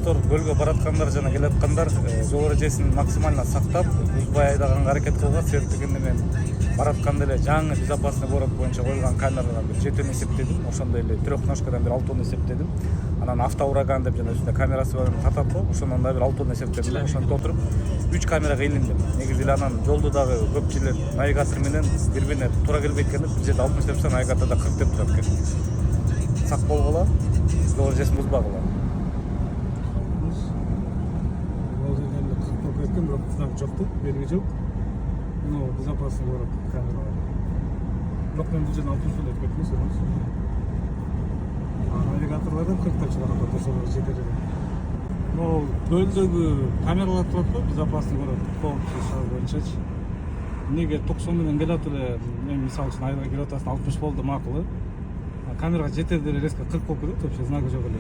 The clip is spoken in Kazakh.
достор, көлгө бараткандар жана келаткандар жол эрежесин максимально сактап, бузбай айдаганга аракет кылган. Себеп дегенде мен баратканда эле жаңы безопасный город боюнча коюлган камерадан бир 7 тонн эсептедим. Ошондой эле трехножкадан бир 6 тонн эсептедим. Анан автоураган деп жана үстүнө камерасы бар татат го. Ошондон да бир 6 тонн эсептедим. Ошентип отуруп 3 камерага илиндим. Негизи эле анан жолду дагы көпчүлөр навигатор менен бири-бирине туура келбейт экен деп, бир жерде 60 деп турса навигаторда 40 деп турат экен. Сак болгула, жол эрежесин бузбагыла. Бирок знак жокту, белги жок. Ну, безопасный город камера. Бирок мен бул жерден 60 өтүп кетмесем. Навигаторлардан 40 деп чыгарат ошолор жетери. Но көлдөгү камералар турат го, безопасный город коопсуз шаар боюнчачы. Эмнеге 90 менен келатып эле, мен мисалы үчүн айга келип атасың 60 болду макул. Камерага жетерде резко 40 болуп кетет, вообще знак жок эле.